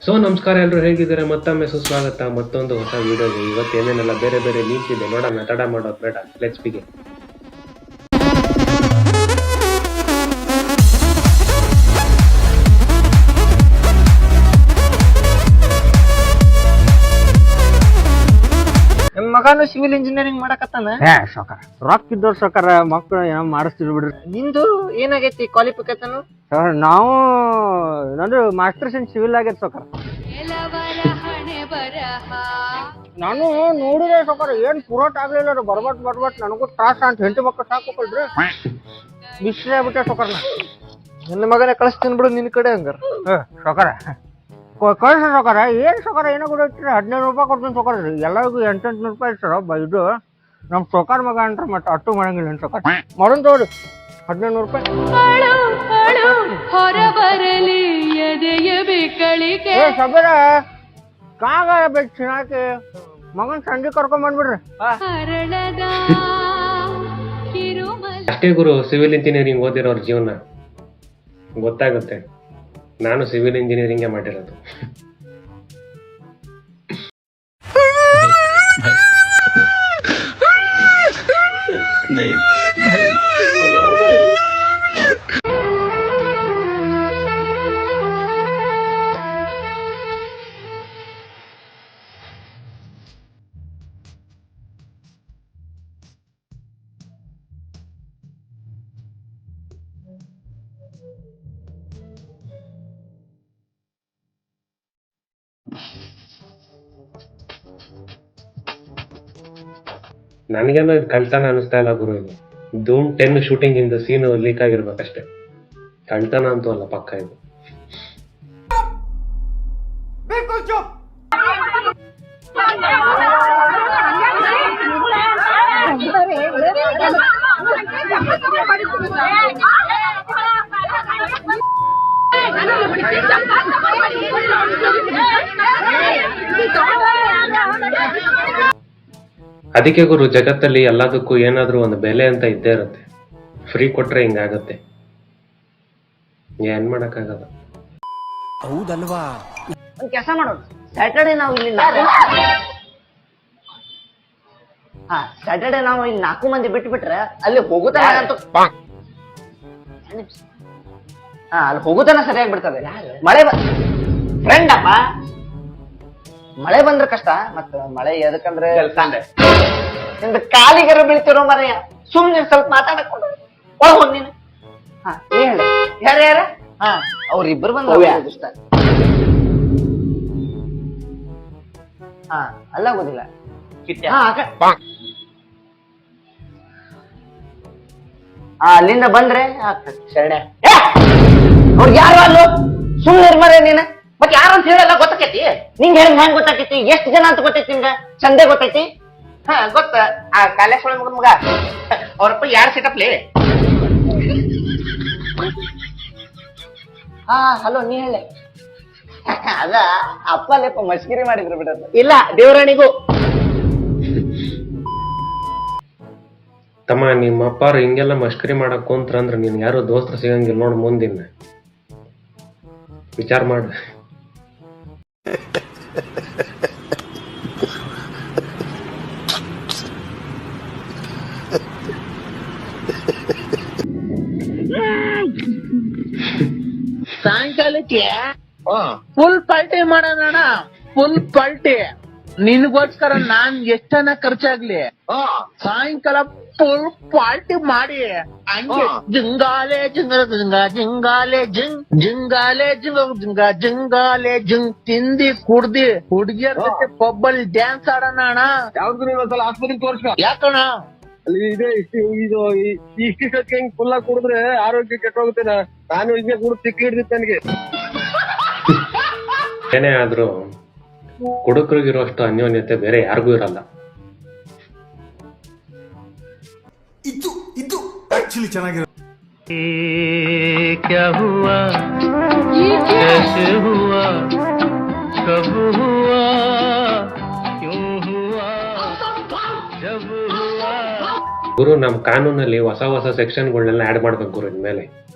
So ನಮಸ್ಕಾರ, ಎಲ್ಲರೂ ಹೇಗಿದ್ದಾರೆ? ಮತ್ತೊಮ್ಮೆ ಸುಸ್ವಾಗತ ಮತ್ತೊಂದು ಹೊಸ ವಿಡಿಯೋಗೆ. ಇವತ್ತು ಏನೇನೆಲ್ಲ ಬೇರೆ ಬೇರೆ ಲಿಂಕ್ ಇದೆ ನೋಡೋಣ, ತಡ ಮಾಡೋದು ಬೇಡ, ಲೆಟ್ಸ್ ಬಿಗಿನ್. ನಮ್ ಮಗನು ಸಿವಿಲ್ ಇಂಜಿನಿಯರಿಂಗ್ ಮಾಡಕತ್ತಾನ. ಸಾಕಾರ ರೊಕ್ಕ ಇದ್ದವ್ರು ಸಾಕಾರ ಮಕ್ಕಳು ಏನೋ ಮಾಡಿಸ್ತಿರ್ ಬಿಡ್ರಿ. ನಿಂದು ಏನಾಗೈತಿ ಕ್ವಾಲಿಫಿಕೇಶನ್? ನಾವು ನಂದು ಮಾಸ್ಟರ್ಸ್ ಇನ್ ಸಿವಿಲ್ ಆಗೈತೆ ಸಾಕಾರ. ನಾನು ನೋಡಿದೆ ಸಾಕಾರ, ಏನ್ ಪುರೋಟ ಆಗ್ಲಿಲ್ಲ ರೀ. ಬರ್ಬಟ್ ನನಗೂ ತ್ರಾಸ ಅಂತ ಹೆಂಡತಿ ಮಕ್ಕಳು ಸಾಕೋಕೊಳ್ರಿ ಬಿಸ್ಲೇ ಆಗ್ಬಿಟ್ಟೆ ಸಾಕಾರ. ನನ್ನ ಮಗನೇ ಕಳಿಸ್ತೀನಿ ಬಿಡು ನಿನ್ ಕಡೆ ಹಂಗಾರ. ಸಾಕಾರ ಕಳ್ಸ ಸಾಕಾರ. ಏನ್ ಸಾಕಾರ ಏನೋ ಕೊಡ್ತೀರಿ? 15 ರೂಪಾಯಿ ಕೊಡ್ತೀನಿ ಸಾಕಾರ. ಎಲ್ಲರಿಗೂ 800 ರೂಪಾಯಿ ಸರ್. ಇದು ನಮ್ ಸೊಕಾರ ಮಗ ಅಂಟ್ರ ಮತ್ತೆ ಅಟ್ಟು ಮಾಡಂಗಿಲ್ಲ ಸಾಕಾರ. ಮಾಡೋನ್ ತಗೋರಿ 1500 ರೂಪಾಯಿ. ಸಬೇರ ಕಾಗ ಬೇಕು ಚಿನಾಕಿ ಮಗನ್ ಸಂಜೆ ಕರ್ಕೊಂಡ್ ಬಂದ್ಬಿಡ್ರಿ. ಅಷ್ಟೇ ಗುರು, ಸಿವಿಲ್ ಇಂಜಿನಿಯರಿಂಗ್ ಓದಿರೋರ್ ಜೀವನ ಗೊತ್ತಾಗುತ್ತೆ. ನಾನು ಸಿವಿಲ್ ಇಂಜಿನಿಯರಿಂಗೇ ಮಾಡಿರೋದು. ನನಗೇನೋ ಇದು ಕಳ್ತನ ಅನಿಸ್ತಾ ಇಲ್ಲ ಗುರು. ಇದು ಧೂಮ್ 10 ಶೂಟಿಂಗ್ ಇಂದ ಸೀನ್ ಲೀಕ್ ಆಗಿರ್ಬೇಕಷ್ಟೇ. ಕಳ್ತನ ಅಂತೂ ಅಲ್ಲ, ಪಕ್ಕ ಇದು. ಅದಕ್ಕೆ ಗುರು, ಜಗತ್ತಲ್ಲಿ ಎಲ್ಲದಕ್ಕೂ ಏನಾದ್ರೂ ಒಂದು ಬೆಲೆ ಅಂತ ಇದ್ದೇ ಇರುತ್ತೆ. ಫ್ರೀ ಕೊಟ್ರೆ ಹಿಂಗಾಗತ್ತೆ, ಏನ್ ಮಾಡಕ್ಕಾಗಲ್ಲ. ಹೌದಲ್ವಾ? ಒಂದ್ ಕೆಲಸ ಮಾಡೋದು, ಸ್ಯಾಟರ್ಡೆ ನಾವು ಇಲ್ಲಿ ಸ್ಯಾಟರ್ಡೆ ನಾವು ಇಲ್ಲಿ 4 ಮಂದಿ ಬಿಟ್ಬಿಟ್ರೆ ಅಲ್ಲಿ ಹೋಗುತ್ತಾನ ಅಂತೂ ಅಲ್ಲಿ ಹೋಗುತ್ತಾನ ಸರಿಯಾಗಿ ಬಿಡ್ತದೆ. ಮಳೆ ಫ್ರೆಂಡ್ ಅಪ್ಪ, ಮಳೆ ಬಂದ್ರೆ ಕಷ್ಟ. ಮತ್ತ ಮಳೆ ಎದಕ್ಕಂದ್ರೆ ನಿಮ್ದು ಕಾಲಿಗರ ಬೀಳ್ತಿರೋ ಮರೆಯ. ಸುಮ್ನೆ ಸ್ವಲ್ಪ ಮಾತಾಡಕೊಂಡು ಒಳಗ್ ನೀನು. ಹೇಳ ಯಾರ ಅವ್ರಿಬ್ರು ಬಂದ ಇಷ್ಟ. ಅಲ್ಲ ಆಗೋದಿಲ್ಲ. ಅಲ್ಲಿಂದ ಬಂದ್ರೆ ಶರಣ್ಯ ಅವ್ರಿಗೆ ಯಾರು ಅಲ್ಲೋ ಸುಮ್ನೆ ಮರೆ ನೀನ. ಮತ್ ಯಾರು ಅಂತ ಹೇಳಲ್ಲ ಗೊತ್ತಾಕೈತಿ ನಿಂಗೆ. ಹೆಂಗ್ ಗೊತ್ತಾಕೈತಿ? ಎಷ್ಟ್ ಜನ ಅಂತ ಗೊತ್ತೈತಿ ನಿಂಗ? ಚಂದೆ ಗೊತ್ತೈತಿ? ಗೊತ್ತ. ಆ ಕಾಲೇಶ್ವರ ಮಗ ಅವ್ರಪ್ಪ 2 ಸೀಟಪ್ಲಿ. ಹಲೋ, ನೀ ಹೇಳೆ. ಅದ ಅಪ್ಪ ಲೇಪ ಮಸ್ಕಿರಿ ಮಾಡಿದ್ರು ಬಿಡೋದು. ಇಲ್ಲ, ದೇವರಾಣಿಗೂ. ತಮ್ಮ, ನಿಮ್ಮ ಅಪ್ಪಾರು ಹಿಂಗೆಲ್ಲ ಮಷ್ಕರಿ ಮಾಡಕ್ ಕುಂತ್ರ ಅಂದ್ರೆ ನೀನ್ ಯಾರು ದೋಸ್ತರು ಸಿಗಂಗಿಲ್ಲ ನೋಡ್. ಮುಂದಿನ ವಿಚಾರ ಮಾಡು. ಸಾಯಂಕಾಲಕ್ಕೆ ಫುಲ್ ಪಾರ್ಟಿ ಮಾಡೋಣ. ಫುಲ್ ಪಾರ್ಟಿ ನಿನ್ಗೋಸ್ಕರ ನಾನ್ ಎಷ್ಟನ ಖರ್ಚಾಗ್ಲಿ ಸಾಯಂಕಾಲ ಫುಲ್ ಪಾರ್ಟಿ ಮಾಡಿ ಹಂಗೆ ಜಿಂಗಾಲೆ ಜಿಂಗ ಜಿಂಗ ಜಿಂಗಾಲೆ ಜಿಂಗ್ ಜಿಂಗಾಲೆ ಜಿಂಗ ಜಿಂಗ ಜಿಂಗಾಲೆ ಜಿಂಗ್ ತಿಂದಿ ಕುಡ್ದಿ ಹುಡುಗಿಯರ್ ಜೊತೆ ಪಬ್ಬಲ್ಲಿ ಡ್ಯಾನ್ಸ್ ಆಡೋಣ ಅಣ್ಣ. ಯಾವ್ದು ಇವತ್ತಲ್ಲ ಆಸ್ಪತ್ರೆಗೆ ತೋರ್ಸ್ಕ. ಯಾಕಣ್ಣ? ಅಲ್ಲಿ ಇದೆ ಇದು ಇಷ್ಟಿಷ್ಟಕ್ಕೆ ಹಿಂಗ್ ಫುಲ್ ಆಗಿ ಕುಡಿದ್ರೆ ಆರೋಗ್ಯ ಕೆಟ್ಟೋಗುತ್ತೆ. ನಾನು ಹಿಂಗೆ ಕುಡಿದು ಸಿಕ್ಕಿ ಹಿಡ್ದಿತ್ತು ನನಗೆ. ಏನೇ ಆದ್ರೂ ಕುಡುಕರಿಗಿರೋಷ್ಟು ಅನ್ಯೋನ್ಯತೆ ಬೇರೆ ಯಾರಿಗೂ ಇರಲ್ಲ. ಇದು ಆಕ್ಚುಲಿ ಚೆನ್ನಾಗಿರೋ. ಕ್ಯಾ ಹುವಾ ಕೈಸೆ ಹುವಾ ಕಬ್ ಹುವಾ ಕ್ಯೂಂ ಹುವಾ ಜಬ್ ಹುವಾ. ಗುರು, ನಮ್ ಕಾನೂನಲ್ಲಿ ಹೊಸ ಸೆಕ್ಷನ್ಗಳನ್ನೆಲ್ಲ ಆಡ್ ಮಾಡ್ಬೇಕು ಗುರು. ಇನ್ಮೇಲೆ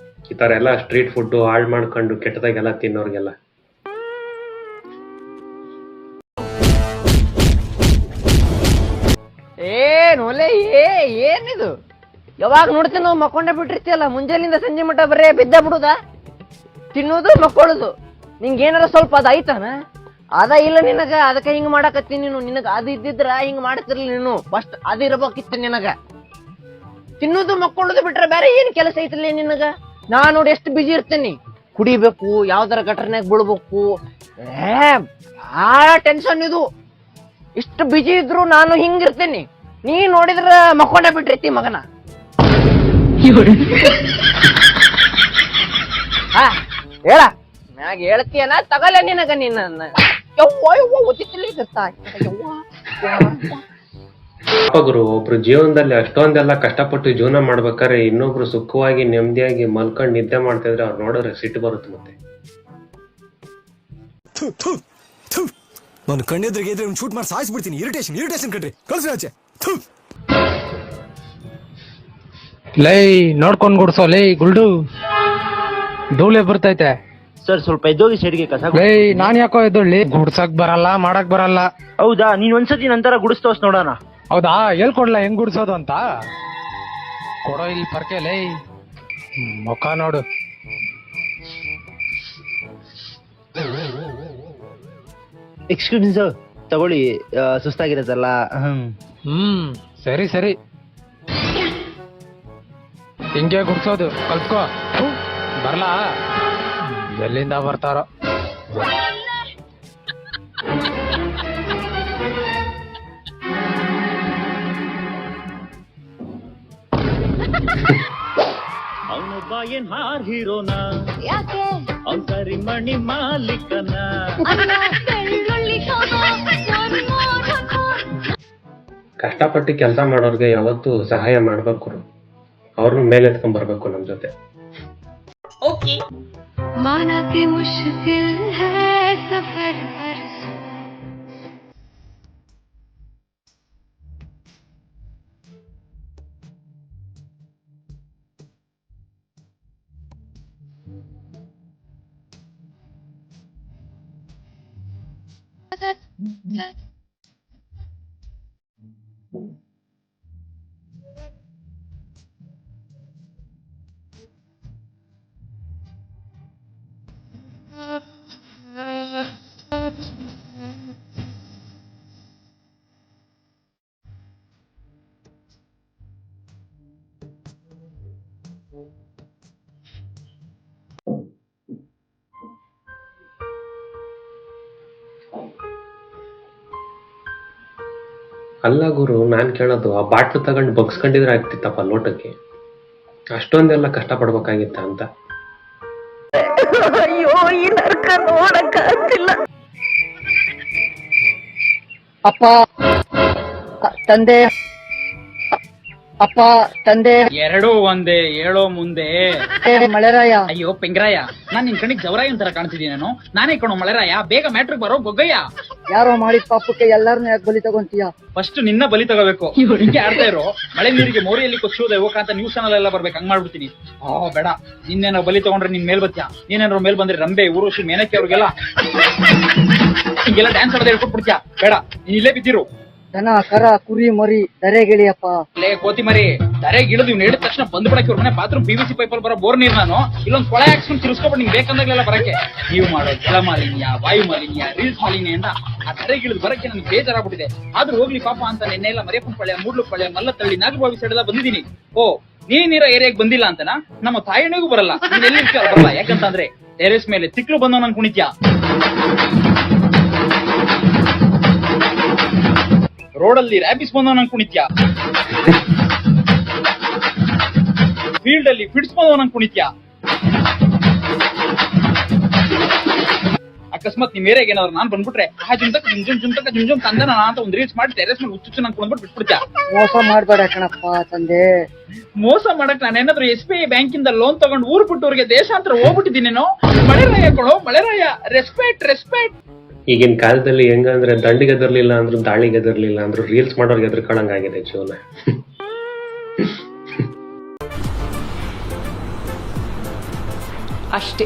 ಈ ತರ ಎಲ್ಲ ಸ್ಟ್ರೀಟ್ ಫುಡ್ ಹಾಳು ಮಾಡ್ಕೊಂಡು ಕೆಟ್ಟದಾಗೆಲ್ಲ ತಿನ್ನೋರ್ಗೆಲ್ಲ ಯಾವಾಗ ನೋಡ್ತೀನಿ ನಾವು ಮಕ್ಕೊಂಡೇ ಬಿಟ್ಟಿರ್ತೀಯಲ್ಲ, ಮುಂಜಾನಿಂದ ಸಂಜೆ ಮಟ್ಟ ಬರೇ ಬಿದ್ದ ಬಿಡುದ, ತಿನ್ನೋದು ಮಕ್ಕೊಳ್ಳೋದು. ನಿಂಗೆ ಏನಾರ ಸ್ವಲ್ಪ ಅದ ಐತಾನ? ಅದ ಇಲ್ಲ ನಿನಗ, ಅದಕ್ಕೆ ಹಿಂಗ್ ಮಾಡಾಕತ್ತಿ ನೀನು. ನಿನಗ ಅದು ಇದ್ದಿದ್ರ ಹಿಂಗ್ ಮಾಡ್ತಿರ್ಲಿ ನೀನು. ಫಸ್ಟ್ ಅದ ಇರ್ಬೇಕಿತ್ತು ನಿನಗ. ತಿನ್ನೋದು ಮಕ್ಕೊಳ್ಳೋದು ಬಿಟ್ರೆ ಬೇರೆ ಏನ್ ಕೆಲಸ ಐತಿಲ್ಲ ನಿನಗ? ನಾ ನೋಡಿ ಎಷ್ಟು ಬಿಜಿ ಇರ್ತೇನಿ. ಕುಡಿಬೇಕು, ಯಾವ್ದಾರ ಗಟರ್ನ್ಯಾಗ ಬೀಳ್ಬೇಕು, ಭಾಳ ಟೆನ್ಷನ್ ಇದು. ಇಷ್ಟು ಬಿಜಿ ಇದ್ರು ನಾನು ಹಿಂಗಿರ್ತೇನಿ. ನೀ ನೋಡಿದ್ರ ಮಕ್ಕೊಂಡ ಬಿಟ್ಟಿರ್ತಿ ಮಗನ. ಹಾ ಹೇಳ, ಮ್ಯಾಗ ಹೇಳ್ತೀಯನ ತಗಲ್ಲ ನಿನಗ. ನಿನ್ನ ಗುರು, ಒಬ್ರು ಜೀವನದಲ್ಲಿ ಅಷ್ಟೊಂದೆಲ್ಲ ಕಷ್ಟಪಟ್ಟು ಜೀವನ ಮಾಡ್ಬೇಕಾದ್ರೆ ಇನ್ನೊಬ್ರು ಸುಖವಾಗಿ ನೆಮ್ಮದಿಯಾಗಿ ಮಲ್ಕೊಂಡ್ ನಿದ್ದೆ ಮಾಡ್ತಾ ಇದ್ರೆ ಅವ್ರು ನೋಡಿದ್ರೆ ಸಿಟ್ಟು ಬರುತ್ತೆ. ಮತ್ತೆ ನಾನು ಕಣ್ಣೆದ್ರಿಗೆ ಇದ್ರೆ ಶೂಟ್ ಮಾಡಿ ಸಾಯಿಸ್ಬಿಡ್ತೀನಿ. ಇರಿಟೇಷನ್ ಕಣ್ರಿ, ಕಳ್ಸಿ ಆಚೆ. ಲೈ ನೋಡ್ಕೊಂಡ್ ಗುಡ್ಸೋ ಲೈ ಗುಲ್ಡು, ಧೂಳೆ ಬರ್ತೈತೆ. ಸರ್ ಸ್ವಲ್ಪ ಎದ್ದೋಗಿ ಸೈಡ್ಗೆ ಕಸ. ಲೈ ನಾನ್ ಯಾಕೋ ಎದ್ದೊಳ್ಳಿ, ಗುಡ್ಸಕ್ ಬರಲ್ಲ, ಮಾಡಕ್ ಬರಲ್ಲ. ಹೌದಾ, ನೀನ್ ಒಂದ್ಸತಿ ನಂತರ ಗುಡಿಸ್ತೋಸ್ ನೋಡೋಣ. ಹೌದಾ, ಹೇಳ್ಕೊಡ್ಲ ಹೆಂಗ್ ಗುಡ್ಸೋದು ಅಂತ? ಕೊಡೋ ಇಲ್ಲಿ ಪರ್ಕೆ ಲೈ, ಮುಖ ನೋಡು. ಎಕ್ಸ್ಕ್ಯೂಸ್ ಸರ್, ತಗೊಳ್ಳಿ, ಸುಸ್ತಾಗಿರತ್ತಲ್ಲ. ಸರಿ ಸರಿ, ಹಿಂಗೆ ಗುಡ್ಸೋದು ಕಲ್ತ್ಕೋ. ಬರ್ಲಾ, ಎಲ್ಲಿಂದ ಬರ್ತಾರೋ. ಅವನೊಬ್ಬ ಏನ್ ಹಾರ್ ಹೀರೋನ, ಅವ್ನ್ ಸರಿ ಮಣಿ ಮಾಲೀಕನ. ಕಷ್ಟಪಟ್ಟು ಕೆಲಸ ಮಾಡೋರ್ಗೆ ಯಾವತ್ತೂ ಸಹಾಯ ಮಾಡ್ಬೇಕು, ಅವ್ರನ್ನ ಮೇಲೆ ಎತ್ಕೊಂಡ್ ಬರ್ಬೇಕು ನಮ್ ಜೊತೆ. माना कि मुश्किल है सफर पर ಅಲ್ಲ ಗುರು, ನಾನ್ ಕೇಳೋದು, ಆ ಬಾಟ್ಲು ತಗೊಂಡು ಬಗ್ಸ್ಕೊಂಡಿದ್ರೆ ಆಗ್ತಿತ್ತಪ್ಪ ಲೋಟಕ್ಕೆ, ಅಷ್ಟೊಂದೆಲ್ಲ ಕಷ್ಟ ಪಡ್ಬೇಕಾಗಿತ್ತ ಅಂತ. ಅಯ್ಯೋ, ಈ ನರ್ಕ ನೋಡಕ್ ಆಗ್ತಿಲ್ಲ. ಅಪ್ಪ ತಂದೆ, ಅಪ್ಪ ತಂದೆ ಎರಡೂ ಒಂದೇ, ಹೇಳೋ ಮುಂದೆ. ಮಳೆರಾಯ. ಅಯ್ಯೋ ಪೆಂಗ್ರಾಯ, ನಾನ್ ನಿನ್ ಕಣಿಗ್ ಜವರಾಯ ಅಂತಾರ ಕಾಣ್ತಿದ್ದೀನಿ. ನಾನೇ ಕಣೋ ಮಳೆರಾಯ, ಬೇಗ ಮ್ಯಾಟ್ರಿಕ್ ಬರೋ ಗೊಗ್ಗಯ್ಯ. ಯಾರೋ ಮಾಡಿದ ಪಾಪಕ್ಕೆ ಎಲ್ಲಾರನ್ನೂ ಯಾಕೆ ಬಲಿ ತಗೊಂತೀಯ? ಫಸ್ಟ್ ನಿನ್ನ ಬಲಿ ತಗೋಬೇಕು. ಹಿಂಗೆ ಆಡ್ತಾ ಇರೋ, ಮಳೆ ನೀರಿಗೆ ಮೋರಿಯಲ್ಲಿ ಕೊಚ್ಚೋದ ಹೋಗಂತ ನ್ಯೂಸ್ ಚಾನಲ್ ಎಲ್ಲ ಬರ್ಬೇಕು, ಹಂಗ್ ಮಾಡ್ಬಿಡ್ತೀನಿ. ಬೇಡ, ನಿನ್ನೇನೋ ಬಲಿ ತಗೊಂಡ್ರೆ ನಿನ್ ಮೇಲ್ ಬತ್ತೀಯ. ನೀನೇನಾರು ಮೇಲ್ ಬಂದ್ರೆ ರಂಬೆ, ಊರ್ವಶಿ, ಮೇನಕ್ಕೆ ಅವ್ರಿಗೆಲ್ಲ ಹಿಂಗೆಲ್ಲ ಡ್ಯಾನ್ಸ್ ಆಡೋದು ಹೇಳ್ಕೊಟ್ಬಿಡ್ತೀಯ. ಬೇಡ, ನೀನ್ ಇಲ್ಲೇ ಬಿದ್ದಿರು. ದನ, ಕರ, ಕುರಿ, ಮರಿ ದರೆಗಿಳಿಯಪ್ಪ. ಲೇ ಕೋತಿ ಮರಿ, ದರೆಗೆ ಇಳಿದು ಇವ್ನು ಹೇಳಿದ ತಕ್ಷಣ ಬಂದ್ಬಿಡಕ್ಕೆ ಇವ್ರ ಮನೆ ಬಾತ್ರೂಮ್ PVC ಪೈಪಲ್ಲಿ ಬರೋ ಬೋರ್ ನೀರ್ ನಾನು ಇಲ್ಲೊಂದು ಕೊಳೆ ಹಾಕ್ಸ್ಕೊಂಡು ತಿರ್ಸ್ಕೊಬಿಟ್ಟು ನಿಂಗೆ ಬೇಕಂದಾಗಲೆಲ್ಲ ಬರಕ್ಕೆ. ನೀವು ಮಾಡೋ ಜಲ ಮಾಲಿನ್ಯ, ವಾಯು ಮಾಲಿನ್ಯ, ರೀಲ್ಸ್ ಮಾಲಿನ್ಯ ಅಂತ ಆ ದರೆಗೆ ಇಳಿದು ಬರಕ್ಕೆ ನನ್ಗೆ ಬೇಜಾರಾಗ್ಬಿಟ್ಟಿದೆ. ಆದ್ರೂ ಹೋಗ್ಲಿ ಪಾಪ ಅಂತ ನಿನ್ನೆಲ್ಲ ಮರಿಯಪ್ಪನ ಪಳ್ಯ, ಮೂಡ್ಲು ಪಳ್ಯ, ಮಲ್ಲತ್ತಳ್ಳಿ, ನಾಗರಬಾವಿ ಸೈಡ್ ಎಲ್ಲ ಬಂದಿದ್ದೀನಿ. ಓ, ನೀನಿರೋ ಏರಿಯಾಗೆ ಬಂದಿಲ್ಲ ಅಂತನಾ? ನಮ್ಮ ತಾಯಿಣಿಗೂ ಬರಲ್ಲ, ನೀನ್ ಎಲ್ಲಿ ಬರಲ್ಲ. ಯಾಕಂತಂದ್ರೆ ಟೆರೇಸ್ ಮೇಲೆ ತಿಕ್ಲು ಬಂದವ್ ನನ್ ಕುಣಿತ್ಯಾ, ರೋಡಲ್ಲಿ ರ್ಯಾಬಿಸ್ ಬಂದವ್ ನಂಗೆ ಕುಣಿತ್ಯಾ, ಫೀಲ್ಡ್ ಅಲ್ಲಿ ಫಿಟ್ಸ್ ಬಂದವ್ ನಂಗೆ ಕುಣಿತ್ಯಾ. ಅಕಸ್ಮಾತ್ ನಿಮ್ ಏರಿಯಾಗ ಏನಾದ್ರು ನಾನ್ ಬಂದ್ಬಿಟ್ರೆ ಜುಮ್ ತಂದೆ ಅಂತ ಒಂದ್ ರೀಲ್ಸ್ ಮಾಡಿ ಟೆರೆಸ್ ಮೇಲೆ ಹುಚ್ಚು ನಂಗೆ ಕುಣಿದ್ಬಿಟ್ಟು ಬಿಟ್ಬಿಡ್ತ್ಯಾ. ಮೋಸ ಮಾಡ್ಬೇಡ ಕಣಪ್ಪ ತಂದೆ. ಮೋಸ ಮಾಡಕ್ ನಾನು ಏನಾದ್ರು SBI ಬ್ಯಾಂಕಿಂದ ಲೋನ್ ತಗೊಂಡು ಊರ್ ಬಿಟ್ಟವ್ರಿಗೆ ದೇಶಾಂತರ ಹೋಗ್ಬಿಟ್ಟಿದ್ದೀನೇನೋ. ಮಳೆರಾಯ ಕೊಡೋ ಮಳೆರಾಯ, ರೆಸ್ಪೆಕ್ಟ್ ರೆಸ್ಪೆಕ್ಟ್. ಈಗಿನ ಕಾಲದಲ್ಲಿ ಹೆಂಗಂದ್ರೆ ದಂಡಿಗೆ ಎದರ್ಲಿಲ್ಲ ಅಂದ್ರು, ದಾಳಿಗೆ ಎದರ್ಲಿಲ್ಲ ಅಂದ್ರು, ರೀಲ್ಸ್ ಮಾಡೋರ್ಗೆ ಎದ್ರಕೊಳ್ಳಂಗಾಗಿದೆ ಜೀವನ. ಅಷ್ಟೇ.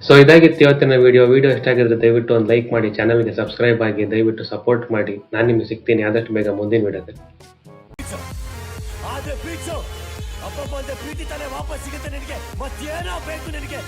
ಸೊ ಇದಾಗಿತ್ತು ಇವತ್ತಿನ ವಿಡಿಯೋ ಇಷ್ಟ ಆಗಿದ್ರೆ ದಯವಿಟ್ಟು ಒಂದು ಲೈಕ್ ಮಾಡಿ, ಚಾನಲ್ಗೆ ಸಬ್ಸ್ಕ್ರೈಬ್ ಆಗಿ, ದಯವಿಟ್ಟು ಸಪೋರ್ಟ್ ಮಾಡಿ. ನಾನು ನಿಮ್ಗೆ ಸಿಗ್ತೀನಿ ಆದಷ್ಟು ಬೇಗ ಮುಂದಿನ ವಿಡಿಯೋದಲ್ಲಿ. ಆದ್ರೆ ಪ್ರೀತಿಸು. ಅಪ್ಪಪ್ಪ ಅಂದ್ರೆ ಪ್ರೀತಿ ತಾನೇ ವಾಪಸ್ ಸಿಗುತ್ತೆ ನಿನಗೆ. ಮತ್ತೇನೋ ಬೇಕು ನಿನಗೆ?